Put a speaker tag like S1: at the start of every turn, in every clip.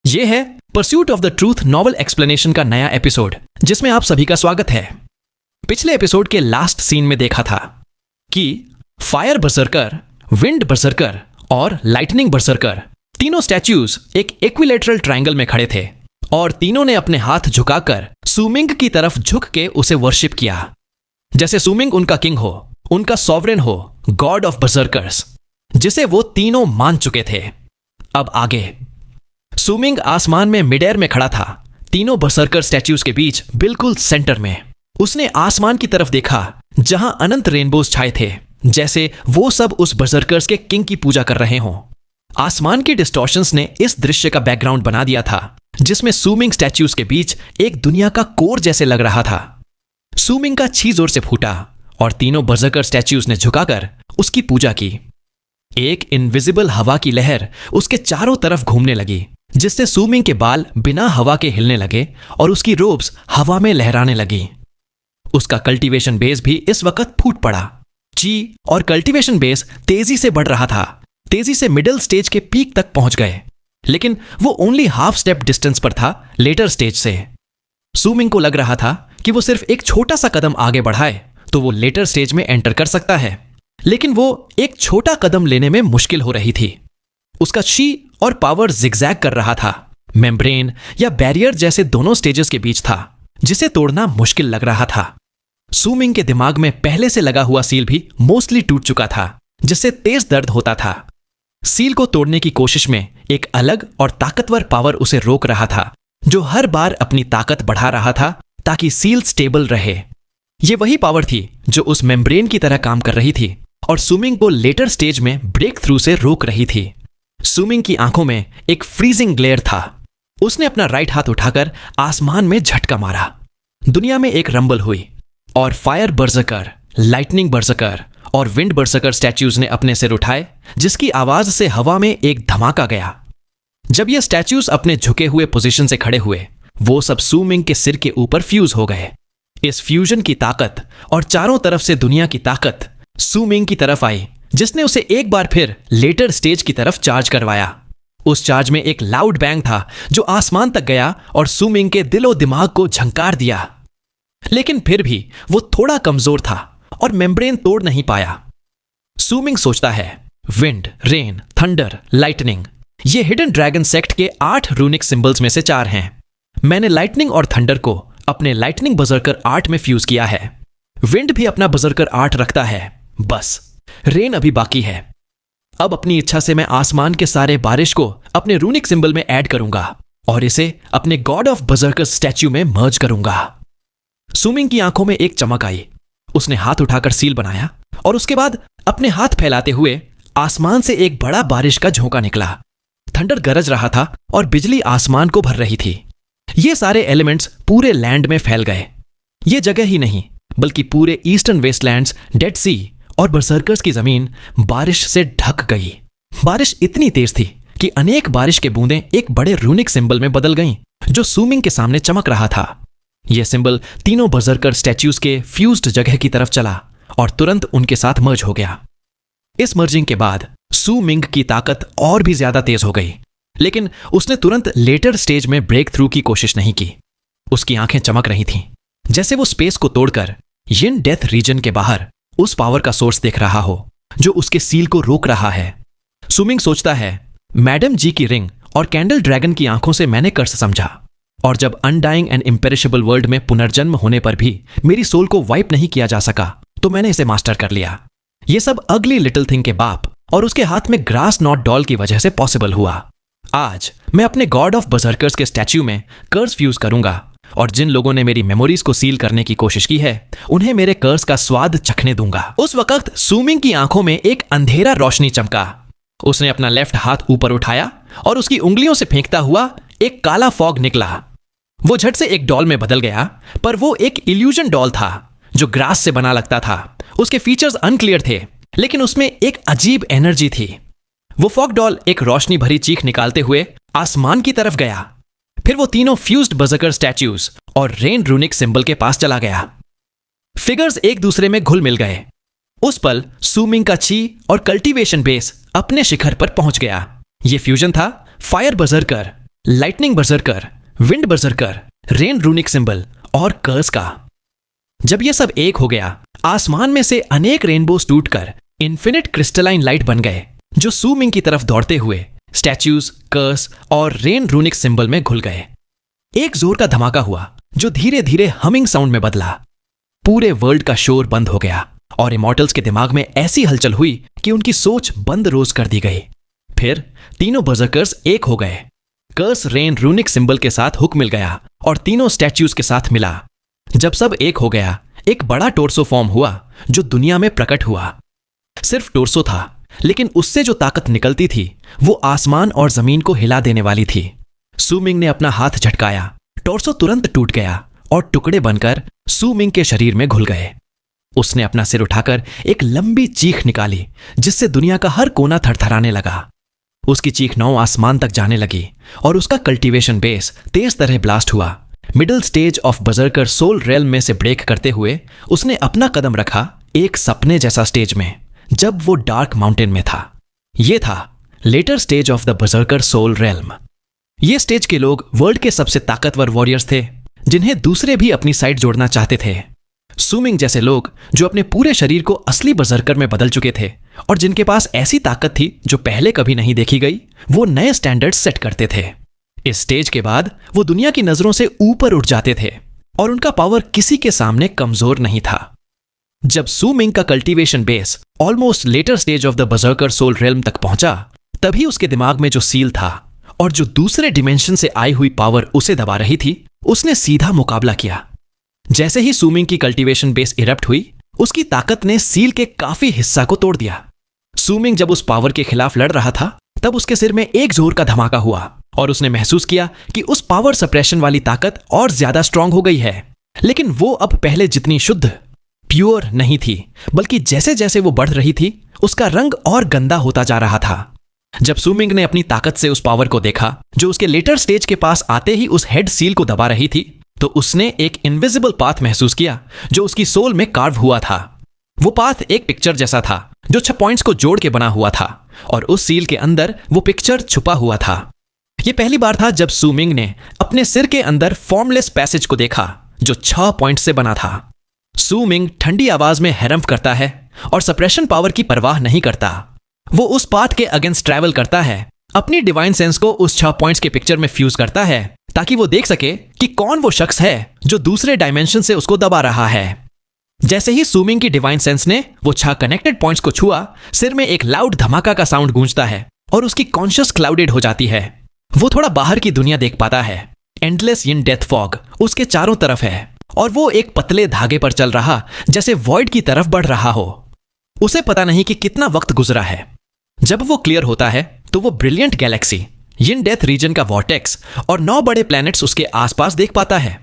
S1: ये है pursuit of the truth novel explanation का नया एपिसोड, जिसमें आप सभी का स्वागत है। पिछले एपिसोड के लास्ट सीन में देखा था कि फायर बर्सर्कर, विंड बर्सर्कर और लाइटनिंग बर्सर्कर तीनों स्टैच्यूज एक इक्विलेटरल ट्रायंगल में खड़े थे और तीनों ने अपने हाथ झुकाकर सुमिंग की तरफ झुक के उसे वर्शिप किया, जैसे सुमिंग उनका किंग हो, उनका सॉवरेन हो, गॉड ऑफ बर्सर्कर्स, जिसे वो तीनों मान चुके थे। अब आगे सुमिंग आसमान में मिड एयर में खड़ा था, तीनों बर्सर्कर स्टैच्यूज के बीच बिल्कुल सेंटर में। उसने आसमान की तरफ देखा जहां अनंत रेनबोज छाए थे, जैसे वो सब उस बर्सर्कर्स के किंग की पूजा कर रहे हों। आसमान के डिस्टॉर्शंस ने इस दृश्य का बैकग्राउंड बना दिया था, जिसमें सुमिंग स्टैच्यूज के बीच एक दुनिया का कोर जैसे लग रहा था। सुमिंग का छी जोर से फूटा और तीनों बर्सर्कर स्टैच्यूज ने झुकाकर उसकी पूजा की। एक इनविजिबल हवा की लहर उसके चारों तरफ घूमने लगी, जिससे सुमिंग के बाल बिना हवा के हिलने लगे और उसकी रोब्स हवा में लहराने लगी। उसका कल्टीवेशन बेस भी इस वक्त फूट पड़ा। ची और कल्टीवेशन बेस तेजी से बढ़ रहा था, तेजी से मिडिल स्टेज के पीक तक पहुंच गए, लेकिन वो ओनली हाफ स्टेप डिस्टेंस पर था लेटर स्टेज से। सुमिंग को लग रहा था कि वो सिर्फ एक छोटा सा कदम आगे बढ़ाए तो वो लेटर स्टेज में एंटर कर सकता है, लेकिन वो एक छोटा कदम लेने में मुश्किल हो रही थी। उसका ची और पावर जिगजैग कर रहा था, मेम्ब्रेन या बैरियर जैसे दोनों स्टेजेस के बीच था, जिसे तोड़ना मुश्किल लग रहा था। सुमिंग के दिमाग में पहले से लगा हुआ सील भी मोस्टली टूट चुका था, जिससे तेज दर्द होता था। सील को तोड़ने की कोशिश में एक अलग और ताकतवर पावर उसे रोक रहा था, जो हर बार अपनी ताकत बढ़ा रहा था ताकि सील स्टेबल रहे। ये वही पावर थी जो उस मेम्ब्रेन की तरह काम कर रही थी और सुमिंग को लेटर स्टेज में ब्रेक थ्रू से रोक रही थी। सुमिंग की आंखों में एक फ्रीजिंग ग्लेयर था। उसने अपना राइट हाथ उठाकर आसमान में झटका मारा। दुनिया में एक रंबल हुई और फायर बर्सर्कर, लाइटनिंग बर्सर्कर और विंड बर्सर्कर स्टैच्यूज ने अपने सिर उठाए, जिसकी आवाज से हवा में एक धमाका गया। जब ये स्टैच्यूज अपने झुके हुए पोजीशन से खड़े हुए, वो सब सुमिंग के सिर के ऊपर फ्यूज हो गए। इस फ्यूजन की ताकत और चारों तरफ से दुनिया की ताकत सुमिंग की तरफ आई, जिसने उसे एक बार फिर लेटर स्टेज की तरफ चार्ज करवाया। उस चार्ज में एक लाउड बैंग था जो आसमान तक गया और सुमिंग के दिलो दिमाग को झंकार दिया, लेकिन फिर भी वो थोड़ा कमजोर था और मेम्ब्रेन तोड़ नहीं पाया। सुमिंग सोचता है, विंड, रेन, थंडर, लाइटनिंग, ये हिडन ड्रैगन सेक्ट के 8 रूनिक सिंबल्स में से 4 हैं। मैंने लाइटनिंग और थंडर को अपने लाइटनिंग बजर्कर 8 में फ्यूज किया है। विंड भी अपना बजर्कर 8 रखता है, बस रेन अभी बाकी है। अब अपनी इच्छा से मैं आसमान के सारे बारिश को अपने रूनिक सिंबल में ऐड करूंगा और इसे अपने गॉड ऑफ बर्सर्कर स्टैच्यू में मर्ज करूंगा। सुमिंग की आंखों में एक चमक आई। उसने हाथ उठाकर सील बनाया और उसके बाद अपने हाथ फैलाते हुए आसमान से एक बड़ा बारिश का झोंका निकला। थंडर गरज रहा था और बिजली आसमान को भर रही थी। ये सारे एलिमेंट्स पूरे लैंड में फैल गए। ये जगह ही नहीं, बल्कि पूरे ईस्टर्न वेस्टलैंड्स, डेड सी और बर्सर्कर्स की जमीन बारिश से ढक गई। बारिश इतनी तेज थी कि अनेक बारिश के बूंदें एक बड़े रूनिक सिंबल में बदल गईं, जो सुमिंग के सामने चमक रहा था। यह सिंबल तीनों बर्सर्कर स्टैच्यूज के फ्यूज्ड जगह की तरफ चला और तुरंत उनके साथ मर्ज हो गया। इस मर्जिंग के बाद सुमिंग की ताकत और भी ज्यादा तेज हो गई, लेकिन उसने तुरंत लेटर स्टेज में ब्रेक थ्रू की कोशिश नहीं की। उसकी आंखें चमक रही थीं, जैसे वो स्पेस को तोड़कर यिन डेथ रीजन के बाहर उस पावर का सोर्स देख रहा हो जो उसके सील को रोक रहा है। सुमिंग सोचता है, मैडम जी की रिंग और कैंडल ड्रैगन की आंखों से मैंने कर्स समझा, और जब अनडाइंग एंड इम्पेरिशेबल वर्ल्ड में पुनर्जन्म होने पर भी मेरी सोल को वाइप नहीं किया जा सका, तो मैंने इसे मास्टर कर लिया। ये सब अगली लिटिल थिंग के बाप और उसके हाथ में ग्रास नॉट डॉल की वजह से पॉसिबल हुआ। आज मैं अपने गॉड ऑफ बर्सर्कर्स के स्टैच्यू में कर्स फ्यूज करूंगा और जिन लोगों ने मेरी मेमोरीज को सील करने की कोशिश की है, उन्हें मेरे कर्स का स्वाद चखने दूंगा। उस वक्त सुमिंग की आंखों में एक अंधेरा रोशनी चमका। उसने अपना लेफ्ट हाथ ऊपर उठाया और उसकी उंगलियों से फेंकता हुआ एक काला फॉग निकला। वो झट से एक डॉल में बदल गया, पर वो एक इल्यूजन डॉल था जो ग्रास से बना लगता था। उसके फीचर्स अनक्लियर थे, लेकिन उसमें एक अजीब एनर्जी थी। वो फॉग डॉल एक रोशनी भरी चीख निकालते हुए आसमान की तरफ गया। फिर वो तीनों फ्यूज्ड बर्सर्कर स्टैच्यूज और रेन रूनिक सिंबल के पास चला गया। फिगर्स एक दूसरे में घुल मिल गए। उस पल सुमिंग का ची और कल्टीवेशन बेस अपने शिखर पर पहुंच गया। यह फ्यूजन था fire berserker, lightning berserker, wind berserker, rain runic symbol और कर्स का। जब यह सब एक हो गया, आसमान में से अनेक रेनबोस टूटकर इन्फिनिट क्रिस्टलाइन लाइट बन गए, जो सू मिंग की तरफ दौड़ते हुए स्टैच्यूज, कर्स और रेन रूनिक सिंबल में घुल गए। एक जोर का धमाका हुआ जो धीरे धीरे हमिंग साउंड में बदला। पूरे वर्ल्ड का शोर बंद हो गया और इमॉर्टल्स के दिमाग में ऐसी हलचल हुई कि उनकी सोच बंद रोज कर दी गई। फिर तीनों बर्सर्कर्स एक हो गए। कर्स रेन रूनिक सिंबल के साथ हुक मिल गया और तीनों स्टैच्यूज के साथ मिला। जब सब एक हो गया, एक बड़ा टोर्सो फॉर्म हुआ जो दुनिया में प्रकट हुआ। सिर्फ टोर्सो था, लेकिन उससे जो ताकत निकलती थी वो आसमान और जमीन को हिला देने वाली थी। सू मिंग ने अपना हाथ झटकाया, टोर्सो तुरंत टूट गया और टुकड़े बनकर सू मिंग के शरीर में घुल गए। उसने अपना सिर उठाकर एक लंबी चीख निकाली जिससे दुनिया का हर कोना थरथराने लगा। उसकी चीख 9 आसमान तक जाने लगी और उसका कल्टीवेशन बेस तेज तरह ब्लास्ट हुआ। Middle stage of berserker soul realm में से ब्रेक करते हुए उसने अपना कदम रखा एक सपने जैसा स्टेज में, जब वो डार्क माउंटेन में था। यह था later stage of the berserker soul realm. ये स्टेज के लोग वर्ल्ड के सबसे ताकतवर वॉरियर्स थे, जिन्हें दूसरे भी अपनी साइड जोड़ना चाहते थे। सू मिंग जैसे लोग जो अपने पूरे शरीर को असली बर्सर्कर में बदल चुके थे और जिनके पास ऐसी ताकत थी जो पहले कभी नहीं देखी गई, वो नए स्टैंडर्ड्स सेट करते थे। इस स्टेज के बाद वो दुनिया की नजरों से ऊपर उठ जाते थे और उनका पावर किसी के सामने कमजोर नहीं था। जब सू मिंग का cultivation base almost later stage of the berserker soul realm तक पहुंचा, तभी उसके दिमाग में जो सील था और जो दूसरे डिमेंशन से आई हुई पावर उसे दबा रही थी, उसने सीधा मुकाबला किया। जैसे ही सू मिंग की कल्टीवेशन बेस इरप्ट हुई, उसकी ताकत ने सील के काफी हिस्सा को तोड़ दिया। सू मिंग जब उस पावर के खिलाफ लड़ रहा था, तब उसके सिर में एक जोर का धमाका हुआ और उसने महसूस किया कि उस पावर सप्रेशन वाली ताकत और ज्यादा स्ट्रांग हो गई है। लेकिन वो अब पहले जितनी शुद्ध, प्योर नहीं थी, बल्कि जैसे जैसे वो बढ़ रही थी, उसका रंग और गंदा होता जा रहा था। जब सू मिंग ने अपनी ताकत से उस पावर को देखा जो उसके लेटर स्टेज के पास आते ही उस हेड सील को दबा रही थी, तो उसने एक इनविजिबल पाथ महसूस किया जो उसकी सोल में कार्व हुआ था। वो पाथ एक पिक्चर जैसा था जो 6 पॉइंट्स को जोड़ के बना हुआ था और उस सील के अंदर वो पिक्चर छुपा हुआ था। ये पहली बार था जब सू मिंग ने अपने सिर के अंदर फॉर्मलेस पैसेज को देखा जो 6 पॉइंट से बना था। सू मिंग ठंडी आवाज में हैरम्फ करता है और सप्रेशन पावर की परवाह नहीं करता। वो उस पाथ के अगेंस्ट ट्रैवल करता है, अपनी डिवाइन सेंस को उस 6 पॉइंट्स के पिक्चर में फ्यूज करता है ताकि वो देख सके कि कौन वो शख्स है जो दूसरे डायमेंशन से उसको दबा रहा है। जैसे ही सू मिंग की डिवाइन सेंस ने वो 6 कनेक्टेड पॉइंट्स को छुआ, सिर में एक लाउड धमाका का साउंड गूंजता है और उसकी कॉन्शियस क्लाउडेड हो जाती है। वो थोड़ा बाहर की दुनिया देख पाता है। एंडलेस इन डेथ फॉग उसके चारों तरफ है और वो एक पतले धागे पर चल रहा जैसे वॉइड की तरफ बढ़ रहा हो। उसे पता नहीं कि कितना वक्त गुजरा है। जब वो क्लियर होता है तो वो ब्रिलियंट गैलेक्सी, यिन डेथ रीजन का वॉर्टेक्स और 9 बड़े प्लैनेट्स उसके आसपास देख पाता है।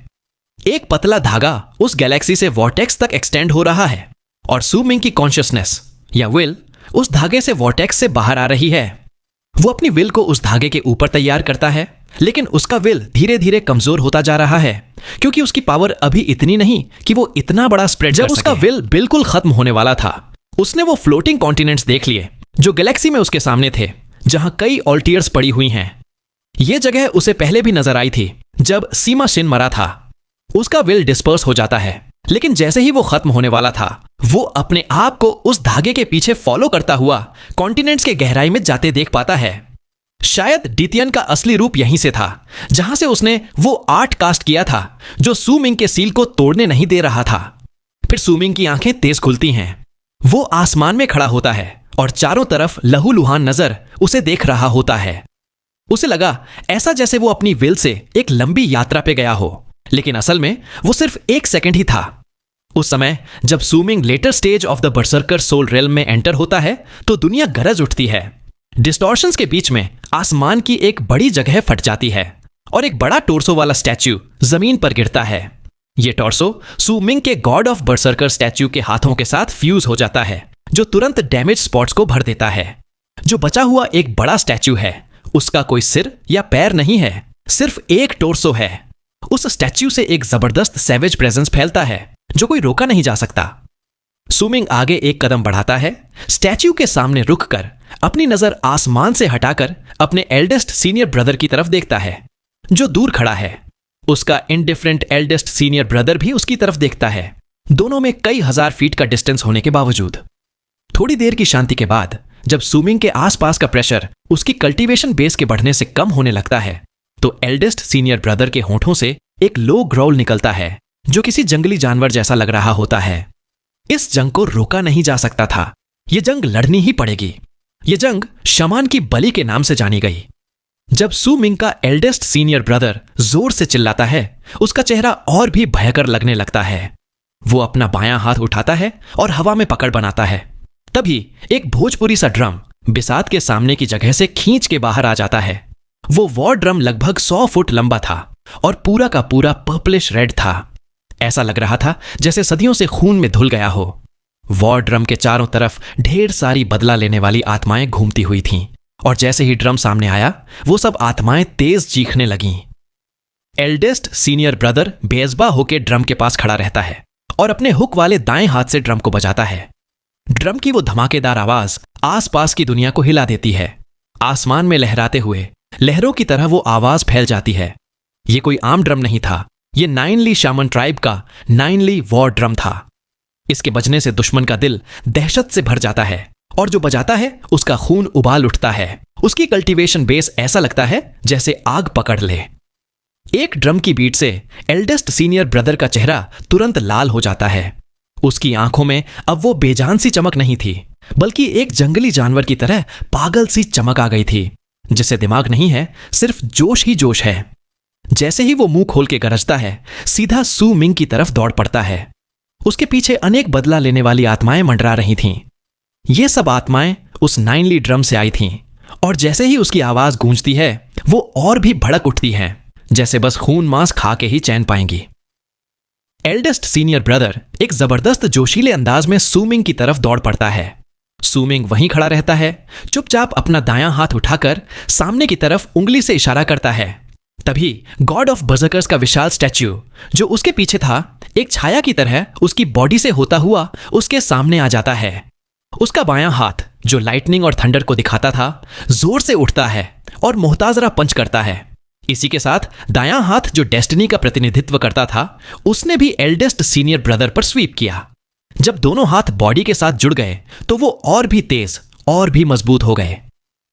S1: एक पतला धागा उस गैलेक्सी से वॉर्टेक्स तक एक्सटेंड हो रहा है और सू मिंग की कॉन्शियसनेस या विल उस धागे से वॉर्टेक्स से बाहर आ रही है। वो अपनी विल को उस धागे के ऊपर तैयार करता है, लेकिन उसका विल धीरे धीरे कमजोर होता जा रहा है क्योंकि उसकी पावर अभी इतनी नहीं कि वो इतना बड़ा स्प्रेड कर सके। जब उसका विल बिल्कुल खत्म होने वाला था, उसने वो फ्लोटिंग कॉन्टिनेंट्स देख लिए जो गैलेक्सी में उसके सामने थे, जहां कई ऑल्टियर्स पड़ी हुई हैं। यह जगह उसे पहले भी नजर आई थी जब सीमा शिन मरा था। उसका विल डिस्पर्स हो जाता है, लेकिन जैसे ही वो खत्म होने वाला था, वो अपने आप को उस धागे के पीछे फॉलो करता हुआ कॉन्टिनेंट्स के गहराई में जाते देख पाता है। शायद डितियन का असली रूप यहीं से था, जहां से उसने वो आर्ट कास्ट किया था जो सू मिंग के सील को तोड़ने नहीं दे रहा था। फिर सू मिंग की आंखें तेज खुलती हैं। वो आसमान में खड़ा होता है और चारों तरफ लहूलुहान नजर उसे देख रहा होता है। उसे लगा ऐसा जैसे वो अपनी विल से एक लंबी यात्रा पे गया हो, लेकिन असल में वो सिर्फ 1 सेकंड ही था। उस समय जब Su Ming later stage of the berserker soul realm में एंटर होता है तो दुनिया गरज उठती है। डिस्टॉर्शंस के बीच में आसमान की एक बड़ी जगह फट जाती है और एक बड़ा टोर्सो वाला स्टैच्यू जमीन पर गिरता है। यह टोर्सो सू मिंग के गॉड ऑफ बर्सर्कर स्टैच्यू के हाथों के साथ फ्यूज हो जाता है, जो तुरंत डैमेज स्पॉट्स को भर देता है। जो बचा हुआ एक बड़ा स्टैच्यू है, उसका कोई सिर या पैर नहीं है, सिर्फ एक टोर्सो है। उस स्टैच्यू से एक जबरदस्त सैवेज प्रेजेंस फैलता है जो कोई रोका नहीं जा सकता। सू मिंग आगे एक कदम बढ़ाता है, स्टैच्यू के सामने रुककर अपनी नजर आसमान से हटाकर अपने एल्डेस्ट सीनियर ब्रदर की तरफ देखता है जो दूर खड़ा है। उसका इंडिफरेंट एल्डेस्ट सीनियर ब्रदर भी उसकी तरफ देखता है, दोनों में कई हजार फीट का डिस्टेंस होने के बावजूद। थोड़ी देर की शांति के बाद जब सुमिंग के आसपास का प्रेशर उसकी कल्टीवेशन बेस के बढ़ने से कम होने लगता है, तो एल्डेस्ट सीनियर ब्रदर के होंठों से एक लो ग्रॉल निकलता है जो किसी जंगली जानवर जैसा लग रहा होता है। इस जंग को रोका नहीं जा सकता था, यह जंग लड़नी ही पड़ेगी। यह जंग शमान की बलि के नाम से जानी गई। जब सुमिंग का एल्डेस्ट सीनियर ब्रदर जोर से चिल्लाता है, उसका चेहरा और भी भयंकर लगने लगता है। वो अपना बायां हाथ उठाता है और हवा में पकड़ बनाता है। तभी एक भोजपुरी सा ड्रम बिसात के सामने की जगह से खींच के बाहर आ जाता है। वो वॉर ड्रम लगभग 100 फुट लंबा था और पूरा का पूरा पर्पलिश रेड था। ऐसा लग रहा था जैसे सदियों से खून में धुल गया हो। वॉर ड्रम के चारों तरफ ढेर सारी बदला लेने वाली आत्माएं घूमती हुई थीं, और जैसे ही ड्रम सामने आया, वो सब आत्माएं तेज चीखने लगीं। एल्डेस्ट सीनियर ब्रदर बेज़बा होकर ड्रम के पास खड़ा रहता है और अपने हुक वाले दाएं हाथ से ड्रम को बजाता है। ड्रम की वो धमाकेदार आवाज आसपास की दुनिया को हिला देती है। आसमान में लहराते हुए लहरों की तरह वो आवाज फैल जाती है। ये कोई आम ड्रम नहीं था, ये नाइनली शामन ट्राइब का नाइनली वॉर ड्रम था। इसके बजने से दुश्मन का दिल दहशत से भर जाता है, और जो बजाता है उसका खून उबाल उठता है। उसकी कल्टीवेशन बेस ऐसा लगता है जैसे आग पकड़ ले। एक ड्रम की बीट से एल्डेस्ट सीनियर ब्रदर का चेहरा तुरंत लाल हो जाता है। उसकी आंखों में अब वो बेजान सी चमक नहीं थी, बल्कि एक जंगली जानवर की तरह पागल सी चमक आ गई थी, जिसे दिमाग नहीं है, सिर्फ जोश ही जोश है। जैसे ही वो मुंह खोल के गरजता है, सीधा सू मिंग की तरफ दौड़ पड़ता है। उसके पीछे अनेक बदला लेने वाली आत्माएं मंडरा रही थीं। ये सब आत्माएं उस नाइनली ड्रम से आई थीं, और जैसे ही उसकी आवाज गूंजती है, वो और भी भड़क उठती हैं, जैसे बस खून मांस खा के ही चैन पाएंगी। एल्डेस्ट सीनियर ब्रदर एक जबरदस्त जोशीले अंदाज में सुमिंग की तरफ दौड़ पड़ता है। सुमिंग वहीं खड़ा रहता है, चुपचाप अपना दायां हाथ उठाकर सामने की तरफ उंगली से इशारा करता है। तभी गॉड ऑफ बर्जर्कर्स का विशाल स्टैच्यू जो उसके पीछे था, एक छाया की तरह उसकी बॉडी से होता हुआ उसके सामने आ जाता है। उसका बायां हाथ जो लाइटनिंग और थंडर को दिखाता था, जोर से उठता है और मोहताजरा पंच करता है। इसी के साथ दायां हाथ जो डेस्टिनी का प्रतिनिधित्व करता था, उसने भी एल्डेस्ट सीनियर ब्रदर पर स्वीप किया। जब दोनों हाथ बॉडी के साथ जुड़ गए तो वो और भी तेज और भी मजबूत हो गए।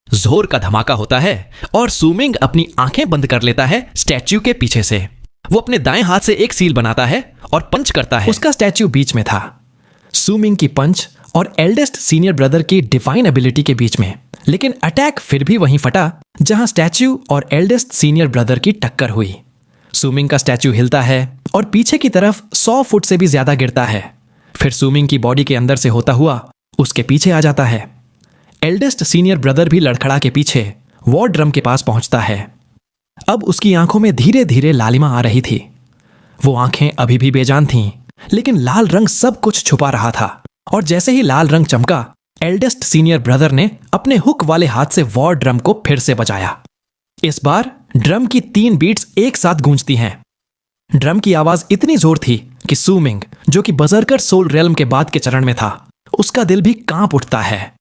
S1: जोर का धमाका होता है और सुमिंग अपनी आंखें बंद कर लेता है स्टैच्यू के पीछे से। वो अपने दाएं हाथ से एक सील बनाता है और पंच करता है। उसका स्टैच्यू बीच में था। सुमिंग की पंच और एल्डेस्ट सीनियर ब्रदर की डिवाइन एबिलिटी के बीच में, लेकिन अटैक फिर भी वहीं फटा जहां स्टैच्यू और एल्डेस्ट सीनियर ब्रदर की टक्कर हुई। सुमिंग का स्टैच्यू हिलता है और पीछे की तरफ 100 फुट से भी ज्यादा गिरता है। फिर सुमिंग की बॉडी के अंदर से होता हुआ उसके पीछे आ जाता है। एल्डेस्ट सीनियर ब्रदर भी लड़खड़ा के पीछे वॉर ड्रम के पास पहुंचता है। अब उसकी आंखों में धीरे धीरे लालिमा आ रही थी। वो आंखें अभी भी बेजान थीं, लेकिन लाल रंग सब कुछ छुपा रहा था। और जैसे ही लाल रंग चमका, एल्डेस्ट सीनियर ब्रदर ने अपने हुक वाले हाथ से वॉर ड्रम को फिर से बजाया। इस बार ड्रम की 3 बीट्स एक साथ गूंजती हैं। ड्रम की आवाज इतनी जोर थी कि सुमिंग, जो कि बर्जर्कर सोल रेल्म के बाद के चरण में था, उसका दिल भी कांप उठता है।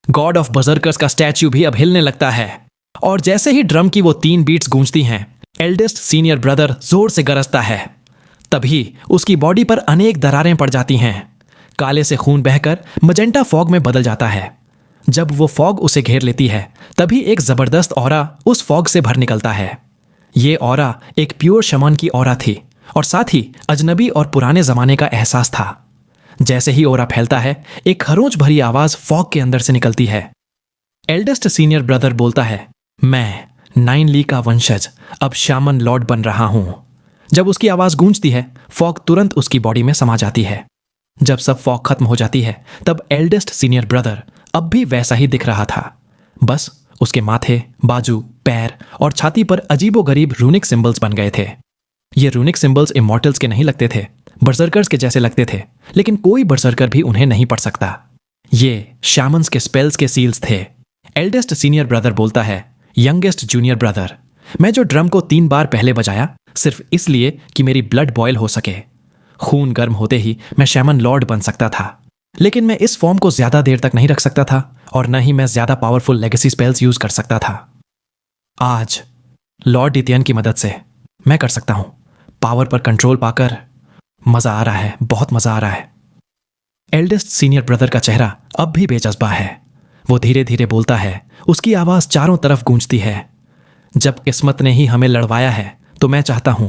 S1: गॉड ऑफ बर्जर्कर्स का स्टैच्यू भी अब हिलने लगता है, और जैसे ही ड्रम की वो 3 बीट्स गूंजती हैं, एल्डेस्ट सीनियर ब्रदर जोर से गरजता है। तभी उसकी बॉडी पर अनेक दरारें पड़ जाती हैं। काले से खून बहकर मजेंटा फॉग में बदल जाता है। जब वो फॉग उसे घेर लेती है, तभी एक जबरदस्त ऑरा उस फॉग से भर निकलता है। ये ऑरा एक प्योर शमन की ऑरा थी, और साथ ही अजनबी और पुराने जमाने का एहसास था। जैसे ही ऑरा फैलता है, एक खरोंच भरी आवाज फॉग के अंदर से निकलती है। एल्डेस्ट सीनियर ब्रदर बोलता है, मैं नाइनली का वंशज अब शामन लॉर्ड बन रहा हूं। जब उसकी आवाज गूंजती है, फॉग तुरंत उसकी बॉडी में समा जाती है। जब सब फॉग खत्म हो जाती है, तब एल्डेस्ट सीनियर ब्रदर अब भी वैसा ही दिख रहा था। बस उसके माथे, बाजू, पैर और छाती पर अजीबोगरीब रूनिक सिंबल्स बन गए थे। ये रूनिक सिंबल्स इमॉर्टल्स के नहीं लगते थे, बर्जर्कर्स के जैसे लगते थे, लेकिन कोई बर्जर्कर भी उन्हें नहीं पढ़ सकता। ये शामन्स के स्पेल्स के सील्स थे। एल्डेस्ट सीनियर ब्रदर बोलता है, यंगेस्ट जूनियर ब्रदर, मैं जो ड्रम को 3 बार पहले बजाया, सिर्फ इसलिए कि मेरी ब्लड बॉयल हो सके। खून गर्म होते ही मैं शैमन लॉर्ड बन सकता था, लेकिन मैं इस फॉर्म को ज्यादा देर तक नहीं रख सकता था, और न ही मैं ज्यादा पावरफुल लेगेसी स्पेल्स यूज कर सकता था। आज लॉर्ड डितियन की मदद से मैं कर सकता हूं। पावर पर कंट्रोल पाकर मजा आ रहा है, बहुत मजा आ रहा है। एल्डेस्ट सीनियर ब्रदर का चेहरा अब भी बेजज्बा है। वो धीरे धीरे बोलता है, उसकी आवाज चारों तरफ गूंजती है। जब किस्मत ने ही हमें लड़वाया है तो मैं चाहता हूं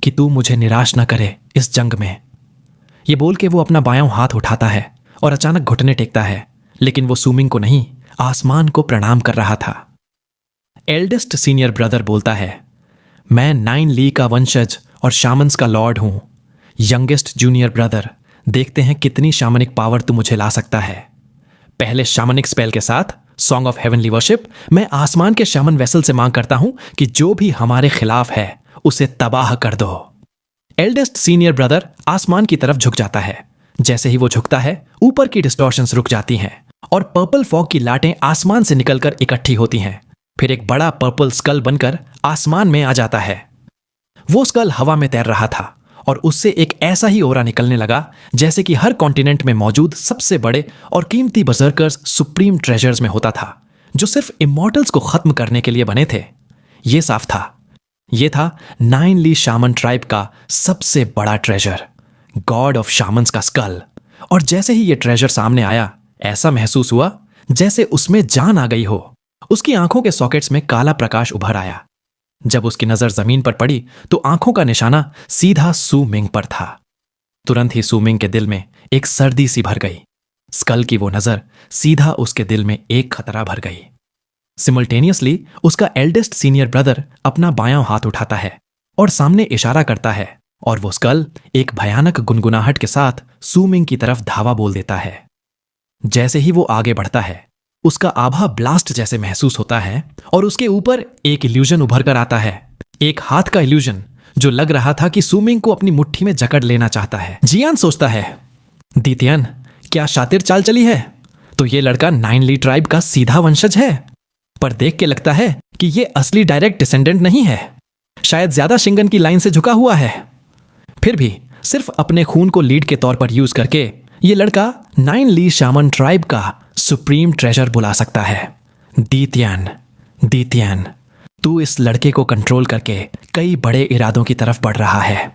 S1: कि तू मुझे निराश न करे इस जंग में। ये बोल के वो अपना बायां हाथ उठाता है और अचानक घुटने टेकता है, लेकिन वो सूमिंग को नहीं, आसमान को प्रणाम कर रहा था। एल्डेस्ट सीनियर ब्रदर बोलता है, मैं 9 ली का वंशज और शामन्स का लॉर्ड हूं। यंगेस्ट जूनियर ब्रदर, देखते हैं कितनी शामनिक पावर तू मुझे ला सकता है। पहले शामनिक स्पेल के साथ सॉन्ग ऑफ हेवनली वर्शिप मैं आसमान के शामन वेसल से मांग करता हूं कि जो भी हमारे खिलाफ है उसे तबाह कर दो। एल्डेस्ट सीनियर ब्रदर आसमान की तरफ झुक जाता है। जैसे ही वो झुकता है, ऊपर की डिस्टॉर्शंस रुक जाती हैं और पर्पल फॉग की लाटें आसमान से निकलकर इकट्ठी होती हैं। फिर एक बड़ा पर्पल स्कल बनकर आसमान में आ जाता है। वो स्कल हवा में तैर रहा था और उससे एक ऐसा ही ओरा निकलने लगा जैसे कि हर कॉन्टिनेंट में मौजूद सबसे बड़े और कीमती बर्जर्कर्स सुप्रीम ट्रेजर्स में होता था, जो सिर्फ इमॉर्टल्स को खत्म करने के लिए बने थे। ये साफ था, ये था 9 ली शामन ट्राइब का सबसे बड़ा ट्रेजर, गॉड ऑफ शामन्स का स्कल। और जैसे ही ये ट्रेजर सामने आया, ऐसा महसूस हुआ जैसे उसमें जान आ गई हो। उसकी आंखों के सॉकेट्स में काला प्रकाश उभर आया। जब उसकी नजर जमीन पर पड़ी तो आंखों का निशाना सीधा सू मिंग पर था। तुरंत ही सू मिंग के दिल में एक सर्दी सी भर गई। स्कल की वो नजर सीधा उसके दिल में एक खतरा भर गई। सिमल्टेनियसली उसका एल्डेस्ट सीनियर ब्रदर अपना बायां हाथ उठाता है और सामने इशारा करता है, और वो स्कल एक भयानक गुनगुनाहट के साथ सू मिंग की तरफ धावा बोल देता है। जैसे ही वो आगे बढ़ता है, उसका आभा ब्लास्ट जैसे महसूस होता है और उसके ऊपर एक इल्यूजन उभर कर आता है। एक हाथ का इल्यूजन जो लग रहा था कि सू मिंग को अपनी मुट्ठी में जकड़ लेना चाहता है। जियान सोचता है, दितियन क्या शातिर चाल चली है? तो ये लड़का 9 ली ट्राइब का सीधा वंशज है, पर देख के लगता है कि ये असली डायरेक्ट डिसेंडेंट नहीं है। शायद ज्यादा शिंगन की लाइन से झुका हुआ है। फिर भी सिर्फ अपने खून को लीड के तौर पर यूज करके ये लड़का 9 ली शामन ट्राइब का सुप्रीम ट्रेजर बुला सकता है। दितियन, दितियन, तू इस लड़के को कंट्रोल करके कई बड़े इरादों की तरफ बढ़ रहा है।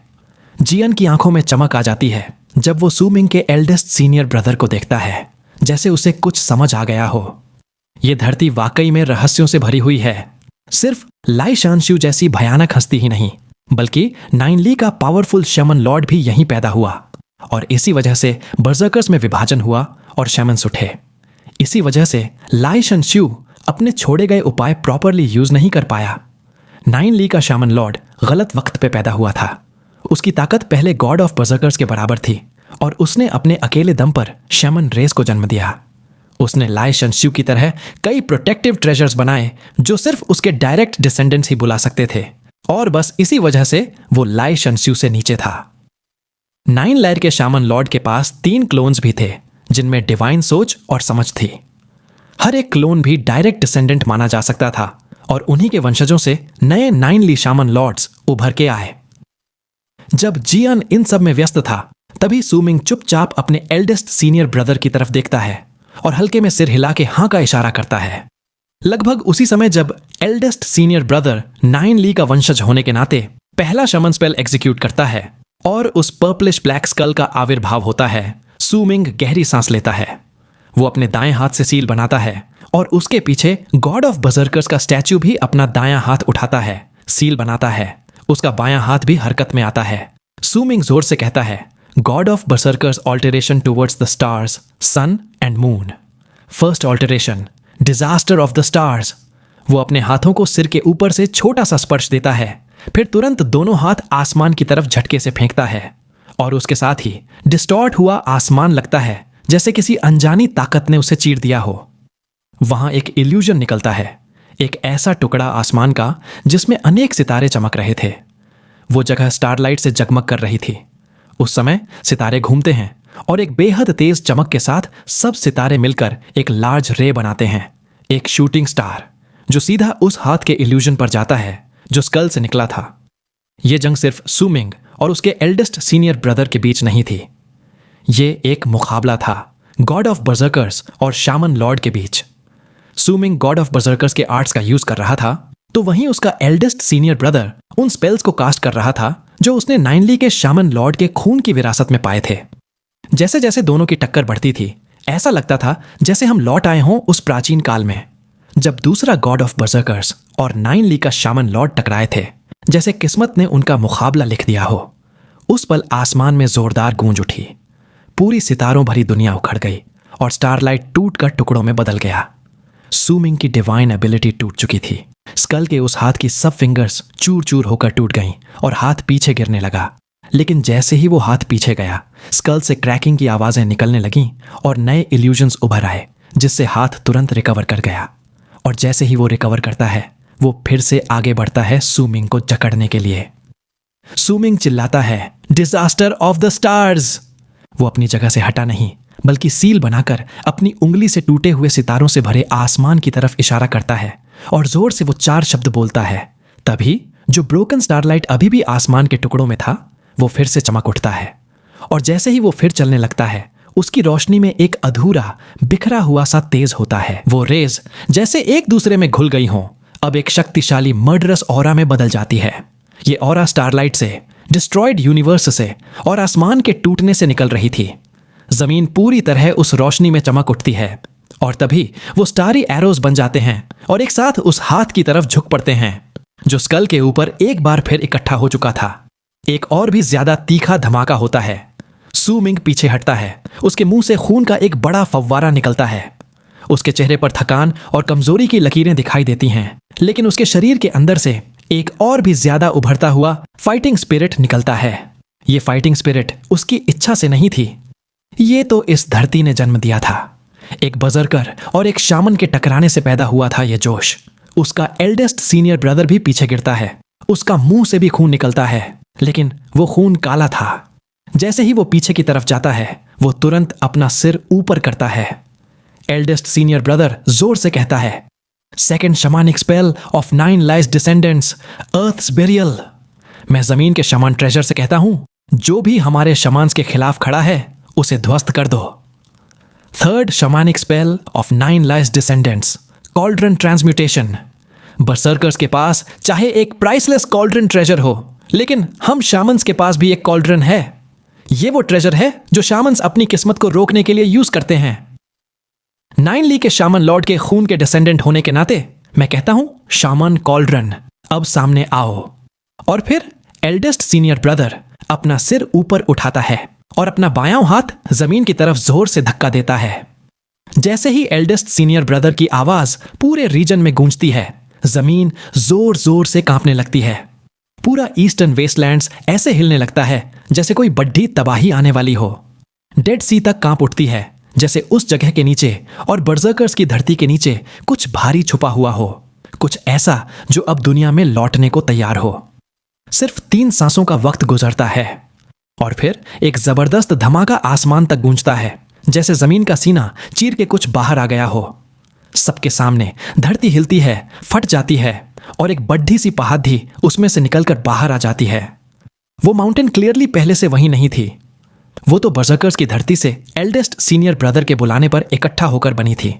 S1: जियन की आंखों में चमक आ जाती है जब वो सू मिंग के एल्डेस्ट सीनियर ब्रदर को देखता है, जैसे उसे कुछ समझ आ गया हो। ये धरती वाकई में रहस्यों से भरी हुई है। सिर्फ लाई शानशु जैसी भयानक हस्ती ही नहीं, बल्कि 9 ली का पावरफुल शमन लॉर्ड भी यहीं पैदा हुआ, और इसी वजह से बर्जर्कर्स में विभाजन हुआ और शमन्स उठे। इसी वजह से लाई शानशु अपने छोड़े गए उपाय प्रॉपरली यूज नहीं कर पाया। 9 ली का शामन लॉर्ड गलत वक्त पे पैदा हुआ था। उसकी ताकत पहले गॉड ऑफ बर्जर्कर्स के बराबर थी और उसने अपने अकेले दम पर शमन रेस को जन्म दिया। उसने लाई शानशु की तरह कई प्रोटेक्टिव ट्रेजर्स बनाए जो सिर्फ उसके डायरेक्ट डिसेंडेंट्स ही बुला सकते थे, और बस इसी वजह से वो लाई शानशु से नीचे था। 9 लेयर के शामन लॉर्ड के पास 3 क्लोन्स भी थे जिनमें डिवाइन सोच और समझ थी। हर एक क्लोन भी डायरेक्ट डिसेंडेंट माना जा सकता था और उन्हीं के वंशजों से नए 9 ली शामन लॉर्ड्स उभर के आए। जब जियन इन सब में व्यस्त था, तभी सू मिंग चुपचाप अपने एल्डेस्ट सीनियर ब्रदर की तरफ देखता है और हल्के में सिर हिला के हां का इशारा करता है। लगभग उसी समय जब एल्डेस्ट सीनियर ब्रदर 9 ली का वंशज होने के नाते पहला शमन स्पेल एग्जीक्यूट करता है और उस पर्पलिश ब्लैक स्कल का आविर्भाव होता है, सू मिंग गहरी सांस लेता है। वो अपने दाएं हाथ से सील बनाता है और उसके पीछे गॉड ऑफ बर्जर्कर्स का स्टैच्यू भी अपना दायां हाथ उठाता है, सील बनाता है। उसका बायां हाथ भी हरकत में आता है। सू मिंग जोर से कहता है, god of berserkers alteration towards the stars, sun and moon. First alteration, disaster of the stars. वो अपने हाथों को सिर के ऊपर से छोटा सा स्पर्श देता है, फिर तुरंत दोनों हाथ आसमान की तरफ झटके से फेंकता है और उसके साथ ही डिस्टॉर्ट हुआ आसमान लगता है जैसे किसी अनजानी ताकत ने उसे चीर दिया हो। वहां एक इल्यूजन निकलता है, एक ऐसा टुकड़ा आसमान का जिसमें अनेक सितारे चमक रहे थे। वो जगह स्टारलाइट से जगमग कर रही थी। उस समय सितारे घूमते हैं और एक बेहद तेज चमक के साथ सब सितारे मिलकर एक लार्ज रे बनाते हैं, एक शूटिंग स्टार जो सीधा उस हाथ के इल्यूजन पर जाता है जो स्कल से निकला था। यह जंग सिर्फ सू मिंग और उसके एल्डेस्ट सीनियर ब्रदर के बीच नहीं थी। ये एक मुकाबला था गॉड ऑफ बर्जर्कर्स और शामन लॉर्ड के बीच। सू मिंग गॉड ऑफ बर्जर्कर्स के आर्ट्स का यूज कर रहा था तो वहीं उसका एल्डेस्ट सीनियर ब्रदर उन स्पेल्स को कास्ट कर रहा था जो उसने नाइनली के शामन लॉर्ड के खून की विरासत में पाए थे। जैसे जैसे दोनों की टक्कर बढ़ती थी, ऐसा लगता था जैसे हम लौट आए हों उस प्राचीन काल में, जब दूसरा गॉड ऑफ बर्जर्कर्स और नाइनली का शामन लॉर्ड टकराए थे। जैसे किस्मत ने उनका मुकाबला लिख दिया हो। उस पल आसमान में जोरदार गूंज उठी, पूरी सितारों भरी दुनिया उखड़ गई और स्टारलाइट टूट कर टुकड़ों में बदल गया। सू मिंग की डिवाइन एबिलिटी टूट चुकी थी। स्कल के उस हाथ की सब फिंगर्स चूर चूर होकर टूट गईं और हाथ पीछे गिरने लगा। लेकिन जैसे ही वो हाथ पीछे गया, स्कल से क्रैकिंग की आवाजें निकलने लगीं और नए इल्यूजन्स उभर आए, जिससे हाथ तुरंत रिकवर कर गया। और जैसे ही वो रिकवर करता है, वो फिर से आगे बढ़ता है सू मिंग को जकड़ने के लिए। सू मिंग चिल्लाता है, डिजास्टर ऑफ द स्टार्स। वो अपनी जगह से हटा नहीं, बल्कि सील बनाकर अपनी उंगली से टूटे हुए सितारों से भरे आसमान की तरफ इशारा करता है और जोर से वो 4 शब्द बोलता है। तभी जो ब्रोकन स्टारलाइट अभी भी आसमान के टुकड़ों में था, वो फिर से चमक उठता है। और जैसे ही वो फिर चलने लगता है, उसकी रोशनी में एक अधूरा बिखरा हुआ सा तेज होता है। वो रेज जैसे एक दूसरे में घुल गई हों, अब एक शक्तिशाली मर्डरस ऑरा में बदल जाती है। ये ऑरा स्टारलाइट से, डिस्ट्रॉयड यूनिवर्स से और आसमान के टूटने से निकल रही थी। जमीन पूरी तरह उस रोशनी में चमक उठती है और तभी वो स्टारी एरोज बन जाते हैं और एक साथ उस हाथ की तरफ झुक पड़ते हैं जो स्कल के ऊपर एक बार फिर इकट्ठा हो चुका था। एक और भी ज्यादा तीखा धमाका होता है। सू मिंग पीछे हटता है। उसके मुंह से खून का एक बड़ा फव्वारा निकलता है। उसके चेहरे पर थकान और कमजोरी की लकीरें दिखाई देती हैं, लेकिन उसके शरीर के अंदर से एक और भी ज्यादा उभरता हुआ फाइटिंग स्पिरिट निकलता है। ये फाइटिंग स्पिरिट उसकी इच्छा से नहीं थी, ये तो इस धरती ने जन्म दिया था। एक बजरकर और एक शामन के टकराने से पैदा हुआ था ये जोश। उसका एल्डेस्ट सीनियर ब्रदर भी पीछे गिरता है। उसका मुंह से भी खून निकलता है, लेकिन वो खून काला था। जैसे ही वो पीछे की तरफ जाता है, वो तुरंत अपना सिर ऊपर करता है। एल्डेस्ट सीनियर ब्रदर जोर से कहता है, second shamanic spell of 9 lies descendants, earth's burial. मैं जमीन के शमान ट्रेजर से कहता हूं, जो भी हमारे शमान्स के खिलाफ खड़ा है, उसे ध्वस्त कर दो। Third shamanic spell of 9 lies descendants, cauldron transmutation. Berserkers के पास चाहे एक प्राइसलेस कॉल्ड्रन ट्रेजर हो, लेकिन हम शामन्स के पास भी एक कॉल्ड्रन है। ये वो ट्रेजर है जो शामन्स अपनी किस्मत को रोकने के लिए यूज करते हैं। नाइनली के शामन लॉर्ड के खून के डिसेंडेंट होने के नाते मैं कहता हूं, शामन कॉल्ड्रन अब सामने आओ। और फिर एल्डेस्ट सीनियर ब्रदर अपना सिर ऊपर उठाता है और अपना बायां हाथ जमीन की तरफ जोर से धक्का देता है। जैसे ही एल्डेस्ट सीनियर ब्रदर की आवाज पूरे रीजन में गूंजती है, जमीन जोर जोर से कांपने लगती है। पूरा ईस्टर्न वेस्टलैंड्स ऐसे हिलने लगता है जैसे कोई बड़ी तबाही आने वाली हो। डेड सी तक कांप उठती है, जैसे उस जगह के नीचे और बर्जर्कर्स की धरती के नीचे कुछ भारी छुपा हुआ हो, कुछ ऐसा जो अब दुनिया में लौटने को तैयार हो। सिर्फ 3 सांसों का वक्त गुजरता है और फिर एक जबरदस्त धमाका आसमान तक गूंजता है, जैसे जमीन का सीना चीर के कुछ बाहर आ गया हो। सबके सामने धरती हिलती है, फट जाती है और एक बड्ढी सी पहाड़ी उसमें से निकलकर बाहर आ जाती है। वो माउंटेन क्लियरली पहले से वहीं नहीं थी। वो तो बर्जर्कर्स की धरती से एल्डेस्ट सीनियर ब्रदर के बुलाने पर इकट्ठा होकर बनी थी।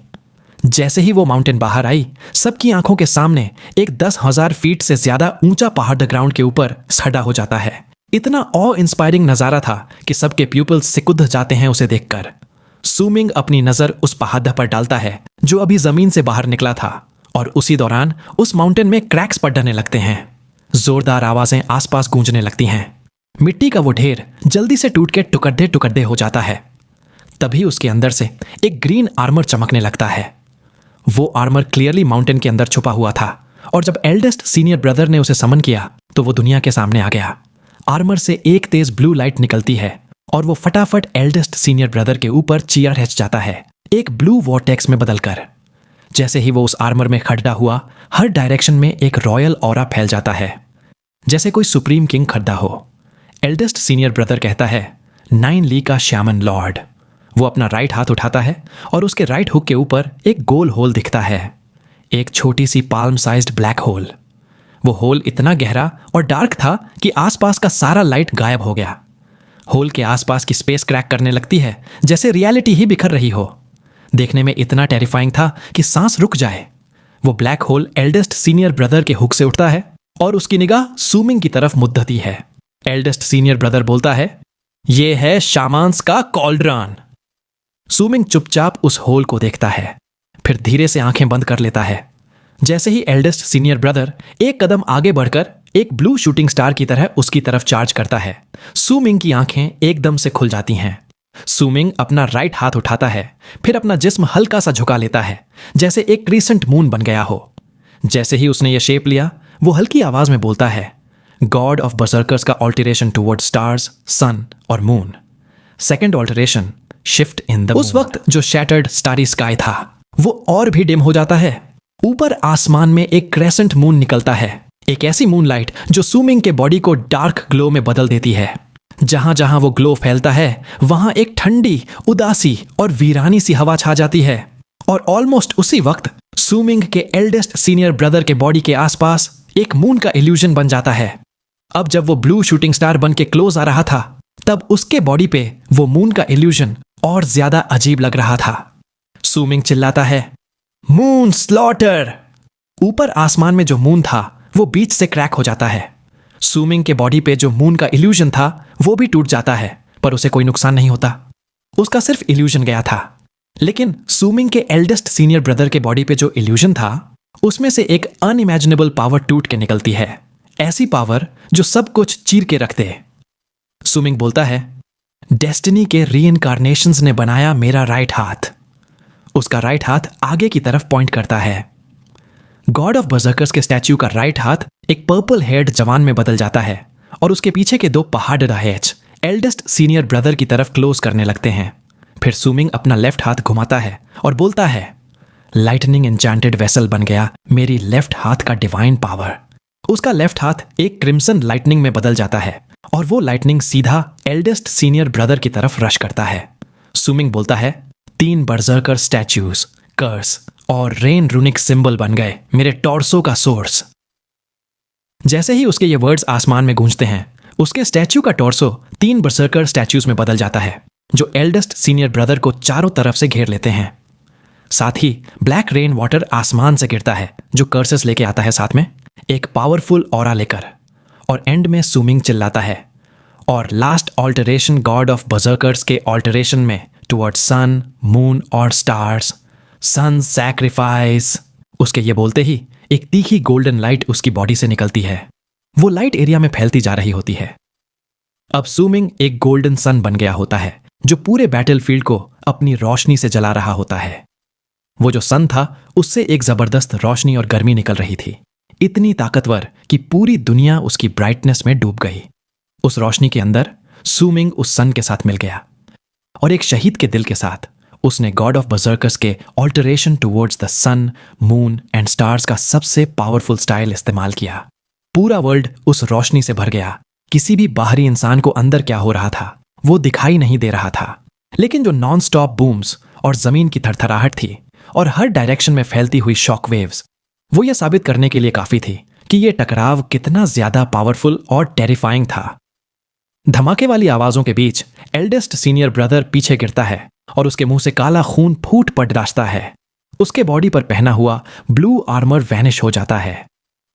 S1: जैसे ही वो माउंटेन बाहर आई, सबकी आंखों के सामने एक 10,000 फीट से ज्यादा ऊंचा पहाड़ द ग्राउंड के ऊपर खड़ा हो जाता है। इतना ऑ इंस्पायरिंग नजारा था कि सबके प्यूपल्स सिकुड़ जाते हैं उसे देखकर। सू मिंग अपनी नजर उस पहाड़ पर डालता है जो अभी जमीन से बाहर निकला था, और उसी दौरान उस माउंटेन में क्रैक्स पड़ने लगते हैं। जोरदार आवाजें आसपास गूंजने लगती हैं। मिट्टी का वो ढेर जल्दी से टूट के टुकड़े टुकड़े हो जाता है। तभी उसके अंदर से एक ग्रीन आर्मर चमकने लगता है। वो आर्मर क्लियरली माउंटेन के अंदर छुपा हुआ था, और जब एल्डेस्ट सीनियर ब्रदर ने उसे समन किया तो वो दुनिया के सामने आ गया। आर्मर से एक तेज ब्लू लाइट निकलती है और वो फटाफट एल्डेस्ट सीनियर ब्रदर के ऊपर चीयर हेच जाता है, एक ब्लू वॉर्टेक्स में बदलकर। जैसे ही वो उस आर्मर में खड़ा हुआ, हर डायरेक्शन में एक रॉयल ऑरा फैल जाता है, जैसे कोई सुप्रीम किंग खड़ा हो। एल्डेस्ट सीनियर ब्रदर कहता है, 9 ली का शामन लॉर्ड। वो अपना राइट हाथ उठाता है और उसके राइट हुक के ऊपर एक गोल होल दिखता है, एक छोटी सी पाल्म साइज्ड ब्लैक होल। वो होल इतना गहरा और डार्क था कि आसपास का सारा लाइट गायब हो गया। होल के आसपास की स्पेस क्रैक करने लगती है, जैसे रियलिटी ही बिखर रही हो। देखने में इतना टेरिफाइंग था कि सांस रुक जाए। वो black hole eldest senior brother के हुक से उठता है और उसकी निगाह सूमिंग की तरफ मुद्दती है। एल्डेस्ट सीनियर ब्रदर बोलता है, ये है शामांस का कॉल्ड्रॉन। सूमिंग चुपचाप उस होल को देखता है, फिर धीरे से आंखें बंद कर लेता है। जैसे ही एल्डेस्ट सीनियर ब्रदर एक कदम आगे बढ़कर एक ब्लू शूटिंग स्टार की तरह उसकी तरफ चार्ज करता है, सूमिंग की आंखें एकदम से खुल जाती हैं। सूमिंग अपना राइट हाथ उठाता है, फिर अपना जिस्म हल्का सा झुका लेता है, जैसे एक क्रीसेंट मून बन गया हो। जैसे ही उसने ये शेप लिया, वो हल्की आवाज में बोलता है, गॉड ऑफ बर्सर्कर्स का ऑल्टरेशन टुवर्ड स्टार्स, सन और moon. Second alteration, shift in the. उस वक्त जो शैटर्ड स्टारी स्काई था वो और भी डिम हो जाता है। ऊपर आसमान में एक क्रेसेंट मून निकलता है, एक ऐसी मूनलाइट जो सूमिंग के बॉडी को डार्क ग्लो में बदल देती है। जहां जहां वो ग्लो फैलता है वहां एक ठंडी, उदासी और वीरानी सी हवा छा जाती है। और ऑलमोस्ट उसी वक्त सूमिंग के एल्डेस्ट सीनियर ब्रदर के बॉडी के आसपास एक मून का इल्यूजन बन जाता है। अब जब वो ब्लू शूटिंग स्टार बन के क्लोज आ रहा था, तब उसके बॉडी पे वो मून का इल्यूजन और ज्यादा अजीब लग रहा था। सूमिंग चिल्लाता है, मून स्लॉटर। ऊपर आसमान में जो मून था वो बीच से क्रैक हो जाता है। सूमिंग के बॉडी पे जो मून का इल्यूजन था वो भी टूट जाता है, पर उसे कोई नुकसान नहीं होता। उसका सिर्फ इल्यूजन गया था। लेकिन सूमिंग के एल्डेस्ट सीनियर ब्रदर के बॉडी पे जो इल्यूजन था उसमें से एक अनइमेजिनेबल पावर टूट के निकलती है, ऐसी पावर जो सब कुछ चीर के रख दे। सूमिंग बोलता है, डेस्टिनी के रीइंकार्नेशंस ने बनाया मेरा राइट हाथ। उसका राइट हाथ आगे की तरफ पॉइंट करता है। गॉड ऑफ बर्सर्कर्स के स्टैच्यू का राइट हाथ एक पर्पल हेयर्ड जवान में बदल जाता है और उसके पीछे के दो पहाड़ हेच एल्डेस्ट सीनियर ब्रदर की तरफ क्लोज करने लगते हैं। फिर सूमिंग अपना लेफ्ट हाथ घुमाता है और बोलता है, लाइटनिंग एन्चेंटेड वेसल बन गया मेरी लेफ्ट हाथ का डिवाइन पावर। उसका लेफ्ट हाथ एक क्रिम्सन लाइटनिंग में बदल जाता है और वो लाइटनिंग सीधा एल्डेस्ट सीनियर ब्रदर की तरफ रश करता है। सूमिंग बोलता है, 3 बर्सर्कर स्टैच्यूज, कर्स और रेन रूनिक सिंबल बन गए मेरे टॉर्सो का सोर्स। जैसे ही उसके ये वर्ड्स आसमान में गूंजते हैं, उसके स्टैच्यू का टॉर्सो 3 बर्सर्कर स्टैच्यूज में बदल जाता है जो एल्डेस्ट सीनियर ब्रदर को चारों तरफ से घेर लेते हैं। साथ ही ब्लैक रेन वाटर आसमान से गिरता है जो कर्सेस लेके आता है साथ में, एक पावरफुल ऑरा लेकर। और एंड में सूमिंग चिल्लाता है, और last alteration God of berserkers के ऑल्टरेशन में टुवर्ड सन, मून और स्टार्स, सन सैक्रिफाइस। उसके ये बोलते ही एक तीखी गोल्डन लाइट उसकी बॉडी से निकलती है। वो लाइट एरिया में फैलती जा रही होती है। अब सूमिंग एक गोल्डन सन बन गया होता है जो पूरे बैटलफील्ड को अपनी रोशनी से जला रहा होता है। वो जो सन था उससे एक जबरदस्त रोशनी और गर्मी निकल रही थी, इतनी ताकतवर कि पूरी दुनिया उसकी ब्राइटनेस में डूब गई। उस रोशनी के अंदर सूमिंग उस सन के साथ मिल गया और एक शहीद के दिल के साथ उसने गॉड ऑफ बर्सर्कर्स के alteration towards the sun, moon and stars का सबसे पावरफुल स्टाइल इस्तेमाल किया। पूरा वर्ल्ड उस रोशनी से भर गया। किसी भी बाहरी इंसान को अंदर क्या हो रहा था वो दिखाई नहीं दे रहा था, लेकिन जो नॉन स्टॉप बूम्स और जमीन की थरथराहट थी और हर डायरेक्शन में फैलती हुई शॉक वेव्स, वो ये साबित करने के लिए काफी थी कि ये टकराव कितना ज्यादा पावरफुल और टेरिफाइंग था। धमाके वाली आवाजों के बीच एल्डेस्ट सीनियर ब्रदर पीछे गिरता है और उसके मुंह से काला खून फूट पड़ रास्ता है। उसके बॉडी पर पहना हुआ ब्लू आर्मर वैनिश हो जाता है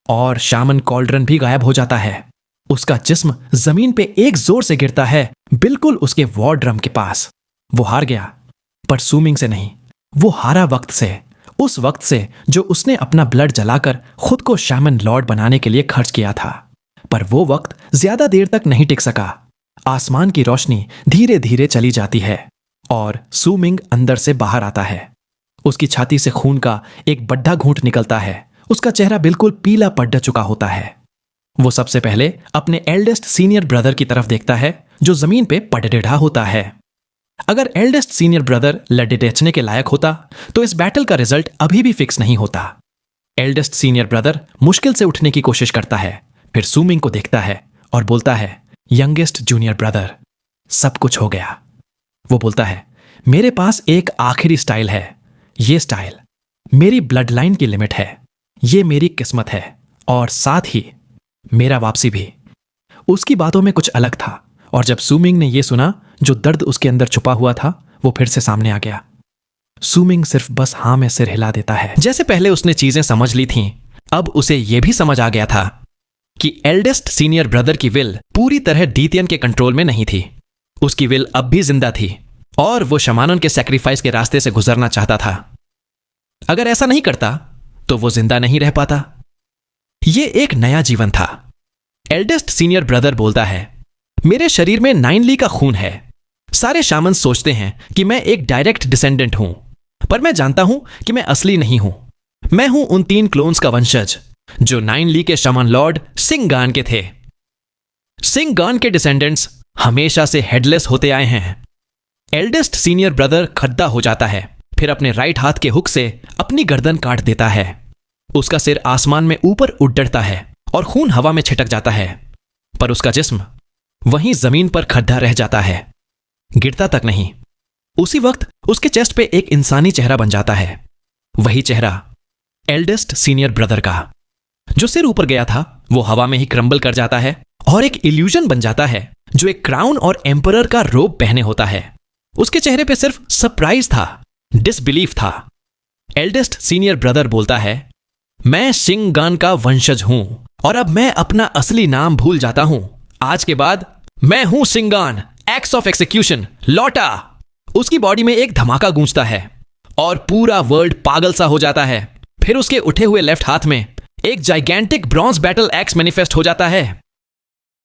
S1: और शामन कॉल्ड्रन भी गायब हो जाता है। उसका जिस्म जमीन पे एक जोर से गिरता है, बिल्कुल उसके वॉर ड्रम के पास। वो हार गया, पर सूमिंग से नहीं। वो हारा वक्त से, उस वक्त से जो उसने अपना ब्लड जलाकर खुद को शामन लॉर्ड बनाने के लिए खर्च किया था। पर वो वक्त ज्यादा देर तक नहीं टिक सका। आसमान की रोशनी धीरे धीरे चली जाती है और सूमिंग अंदर से बाहर आता है। उसकी छाती से खून का एक बड्ढा घूंट निकलता है। उसका चेहरा बिल्कुल पीला पड़ चुका होता है। वो सबसे पहले अपने एल्डेस्ट सीनियर ब्रदर की तरफ देखता है जो जमीन पे पड़ेढ़ा होता है। अगर एल्डेस्ट सीनियर ब्रदर लड़ेचने के लायक होता तो इस बैटल का रिजल्ट अभी भी फिक्स नहीं होता। एल्डेस्ट सीनियर ब्रदर मुश्किल से उठने की कोशिश करता है, फिर सूमिंग को देखता है और बोलता है, यंगेस्ट जूनियर ब्रदर, सब कुछ हो गया। वो बोलता है, मेरे पास एक आखिरी स्टाइल है। ये स्टाइल मेरी ब्लड लाइन की लिमिट है, ये मेरी किस्मत है और साथ ही मेरा वापसी भी। उसकी बातों में कुछ अलग था और जब सूमिंग ने यह सुना जो दर्द उसके अंदर छुपा हुआ था वो फिर से सामने आ गया। सुमिंग सिर्फ बस हाँ में सिर हिला देता है। जैसे पहले उसने चीजें समझ ली थीं, अब उसे यह भी समझ आ गया था कि एल्डेस्ट सीनियर ब्रदर की विल पूरी तरह डीतियन के कंट्रोल में नहीं थी। उसकी विल अब भी जिंदा थी और वो शमानन के सैक्रिफाइस के रास्ते से गुजरना चाहता था। अगर ऐसा नहीं करता तो वो जिंदा नहीं रह पाता। ये एक नया जीवन था। एल्डेस्ट सीनियर ब्रदर बोलता है, मेरे शरीर में 9 ली का खून है। सारे शामन सोचते हैं कि मैं एक डायरेक्ट डिसेंडेंट हूं, पर मैं जानता हूं कि मैं असली नहीं हूं। मैं हूं उन 3 क्लोन्स का वंशज जो 9 ली के शमन लॉर्ड सिंगान के थे। सिंगान के डिसेंडेंट्स हमेशा से हेडलेस होते आए हैं। एल्डेस्ट सीनियर ब्रदर खद्दा हो जाता है, फिर अपने राइट हाथ के हुक से अपनी गर्दन काट देता है। उसका सिर आसमान में ऊपर उड़ डरता है और खून हवा में छिटक जाता है, पर उसका जिस्म वहीं जमीन पर खड्डा रह जाता है, गिरता तक नहीं। उसी वक्त उसके चेस्ट पे एक इंसानी चेहरा बन जाता है, वही चेहरा एल्डेस्ट सीनियर ब्रदर का। जो सिर ऊपर गया था वो हवा में ही क्रम्बल कर जाता है और एक इल्यूजन बन जाता है जो एक क्राउन और एम्परर का रोब पहने होता है। उसके चेहरे पे सिर्फ सरप्राइज था, डिसबिलीफ था। एल्डेस्ट सीनियर ब्रदर बोलता है, मैं सिंगान का वंशज हूं और अब मैं अपना असली नाम भूल जाता हूं। आज के बाद मैं हूं सिंगान, एक्स ऑफ एक्सिक्यूशन, लौटा। उसकी बॉडी में एक धमाका गूंजता है और पूरा वर्ल्ड पागल सा हो जाता है। फिर उसके उठे हुए लेफ्ट हाथ में एक gigantic bronze battle x manifest हो जाता है